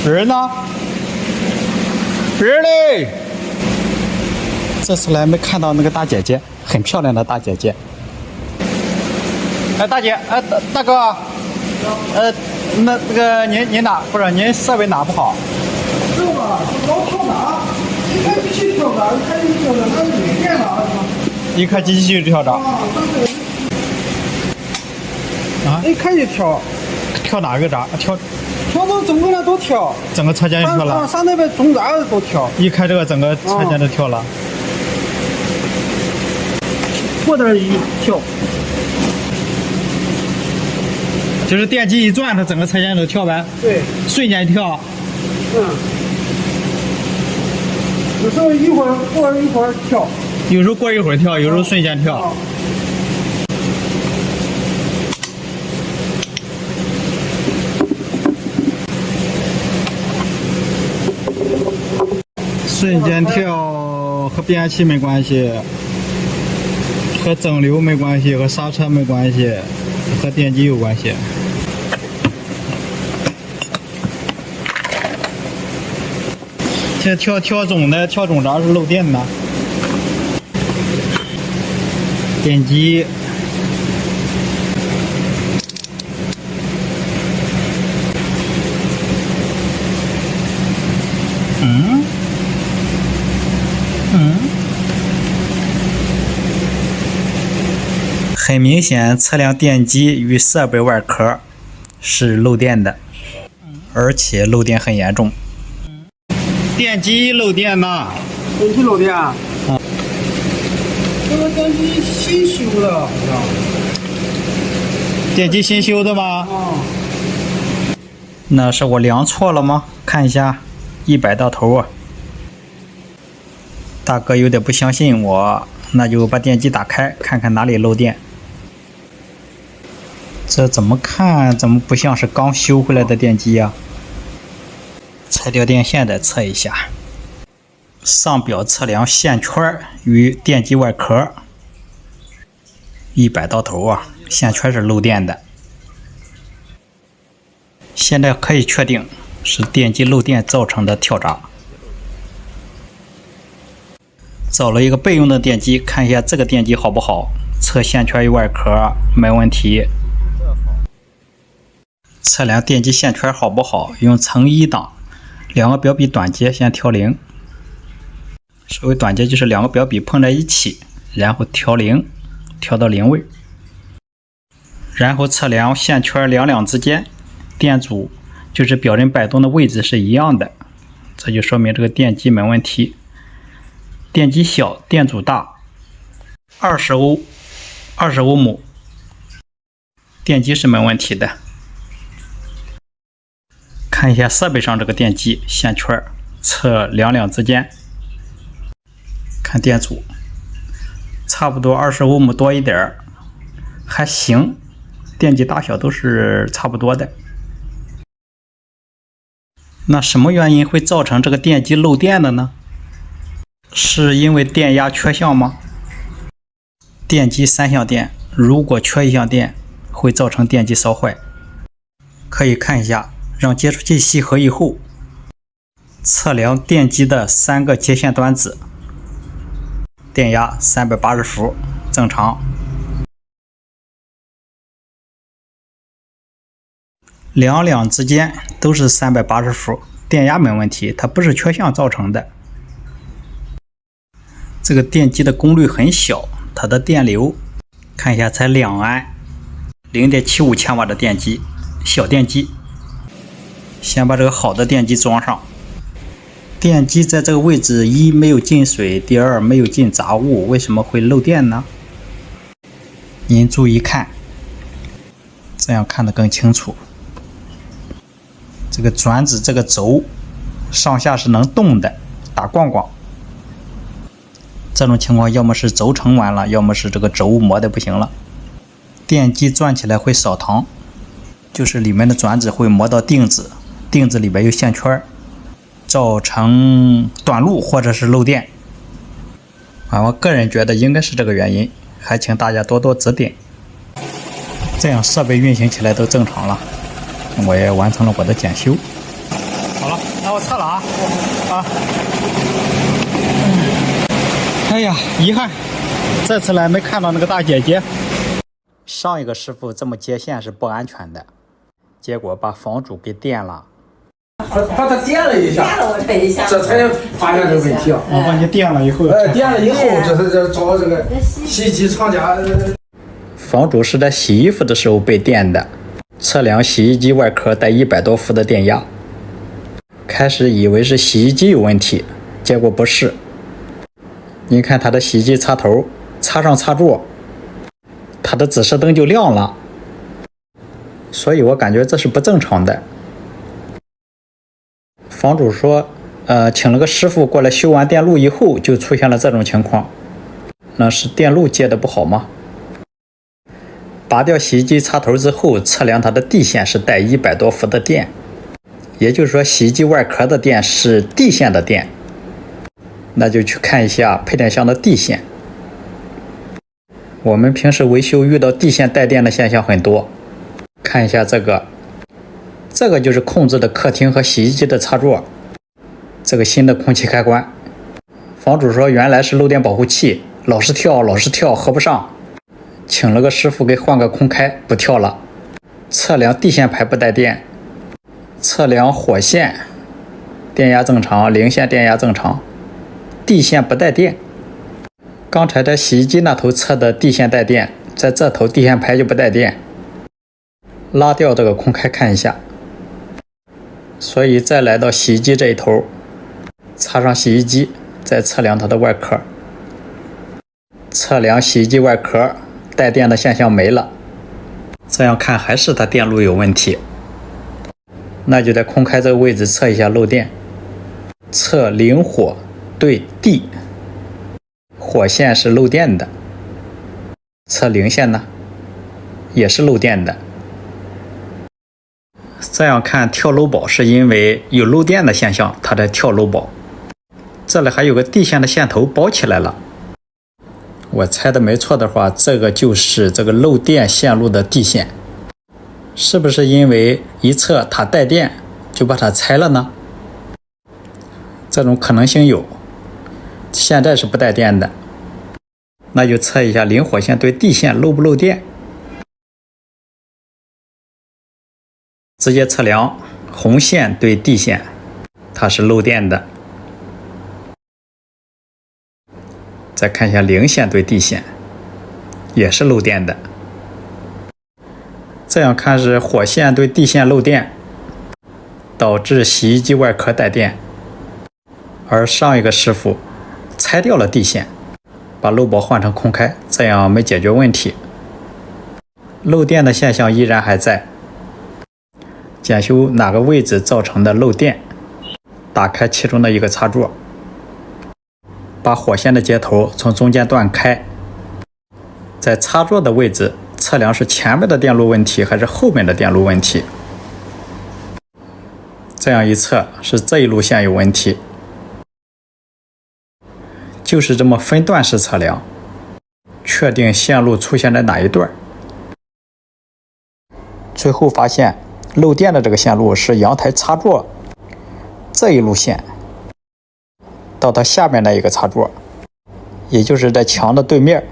人呢？人嘞？这次来没看到那个大姐姐，很漂亮的大姐姐。哎，大姐，大哥，那个您哪不是您设备哪不好？这吧，老跳闸，一开机器跳闸，一开机器跳闸，它是没电了，一开机器就跳闸。啊，一开就跳，跳哪个闸？跳到整个的都跳，整个车间跳了。上那边中闸都跳。一开这个整个车间都跳了。过点一跳。就是电机一转，它整个车间都跳呗。对，瞬间跳。有时候一会儿过一会儿跳，有时候过一会儿跳，有时候瞬间跳。瞬间跳和变压器没关系，和整流没关系，和刹车没关系，和电机有关系。这跳总的跳总闸是漏电的，电机。很明显，测量电机与设备外壳是漏电的，而且漏电很严重。电机漏电呐！电机漏电啊？这个电机新修的，好像。电机新修的吗？啊。那是我量错了吗？看一下，100到头啊。大哥有点不相信我，那就把电机打开，看看哪里漏电。这怎么看怎么不像是刚修回来的电机呀？拆掉电线再测一下。上表测量线圈与电机外壳，100到头啊，线圈是漏电的。现在可以确定是电机漏电造成的跳闸。找了一个备用的电机，看一下这个电机好不好，测线圈与外壳没问题。测量电机线圈好不好，用乘1档，2个表笔短节先调0。所谓短节就是2个表笔碰在一起，然后调0，调到0位。然后测量线圈两之间电阻，就是表针摆动的位置是一样的，这就说明这个电机没问题。电机小，电阻大，20欧，20欧姆，电机是没问题的。看一下设备上这个电机线圈，测两之间，看电阻，差不多20欧姆多一点，还行，电机大小都是差不多的。那什么原因会造成这个电机漏电的呢？是因为电压缺项吗？电机3项电，如果缺一项电，会造成电机烧坏。可以看一下，让接触器吸合以后，测量电机的3个接线端子，电压380伏，正常。两之间都是380伏，电压没问题，它不是缺项造成的。这个电机的功率很小，它的电流看一下才2安，0.75千瓦的电机，小电机。先把这个好的电机装上。电机在这个位置，一没有进水，第二没有进杂物，为什么会漏电呢？您注意看，这样看得更清楚。这个转子这个轴上下是能动的，打逛逛。这种情况要么是轴承完了，要么是这个轴磨的不行了。电机转起来会烧膛，就是里面的转子会磨到定子，定子里边有线圈，造成短路或者是漏电。我个人觉得应该是这个原因，还请大家多多指点。这样设备运行起来都正常了，我也完成了我的检修。好了，那我测了啊。哎呀，遗憾，这次来没看到那个大姐姐。上一个师傅这么接线是不安全的，结果把房主给电了。把它点了一下，这才发现这个问题啊。我把你电了以后，点了以后，这是找这个洗衣机厂家。房主是在洗衣服的时候被电的，测量洗衣机外壳带100多伏的电压。开始以为是洗衣机有问题，结果不是。你看它的洗衣机插头插上插座，它的指示灯就亮了，所以我感觉这是不正常的。房主说，请了个师傅过来修完电路以后，就出现了这种情况。那是电路接的不好吗？拔掉洗衣机插头之后，测量它的地线是带100多伏的电，也就是说洗衣机外壳的电是地线的电。那就去看一下配电箱的地线。我们平时维修遇到地线带电的现象很多，看一下这个就是控制的客厅和洗衣机的插座，这个新的空气开关。房主说原来是漏电保护器，老是跳，合不上，请了个师傅给换个空开，不跳了。测量地线排不带电，测量火线电压正常，零线电压正常，地线不带电。刚才在洗衣机那头测的地线带电，在这头地线排就不带电。拉掉这个空开看一下，所以再来到洗衣机这一头，插上洗衣机，再测量它的外壳，测量洗衣机外壳带电的现象没了。这样看还是它电路有问题，那就在空开这个位置测一下漏电，测零火对地，火线是漏电的，测零线呢也是漏电的。这样看跳漏保是因为有漏电的现象，它在跳漏保。这里还有个地线的线头包起来了，我猜的没错的话，这个就是这个漏电线路的地线。是不是因为一测它带电就把它拆了呢？这种可能性有，现在是不带电的。那就测一下零火线对地线漏不漏电，直接测量红线对地线，它是漏电的。再看一下零线对地线，也是漏电的。这样看是火线对地线漏电，导致洗衣机外壳带电，而上一个师傅拆掉了地线，把漏保换成空开，这样没解决问题。漏电的现象依然还在，检修哪个位置造成的漏电，打开其中的一个插座，把火线的接头从中间断开，在插座的位置测量是前面的电路问题还是后面的电路问题。这样一测是这一路线有问题，就是这么分段式测量，确定线路出现在哪一段。最后发现漏电的这个线路是阳台插座这一路线到它下面那一个插座，也就是在墙的对面，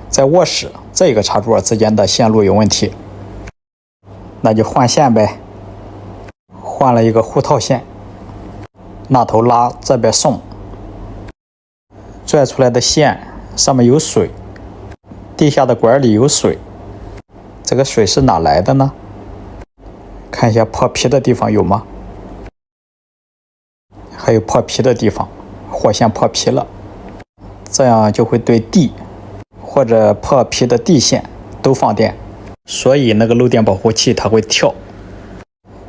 在卧室这一个插座之间的线路有问题，那就换线呗。换了一个护套线，那头拉，这边送，拽出来的线上面有水，地下的管里有水，这个水是哪来的呢？看一下破皮的地方有吗？还有破皮的地方，火线破皮了，这样就会对地或者破皮的地线都放电，所以那个漏电保护器它会跳。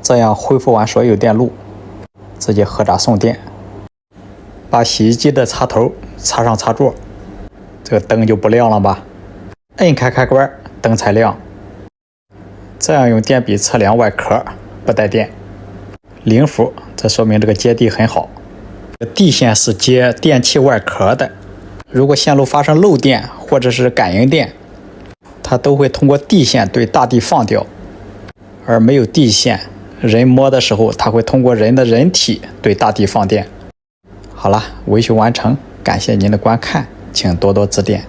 这样恢复完所有电路，直接合闸送电，把洗衣机的插头插上插座，这个灯就不亮了吧？摁开开关，灯才亮。这样用电笔测量外壳不带电，0伏，这说明这个接地很好。地线是接电器外壳的，如果线路发生漏电或者是感应电，它都会通过地线对大地放掉，而没有地线人摸的时候，它会通过人的人体对大地放电。好了，维修完成，感谢您的观看，请多多指点。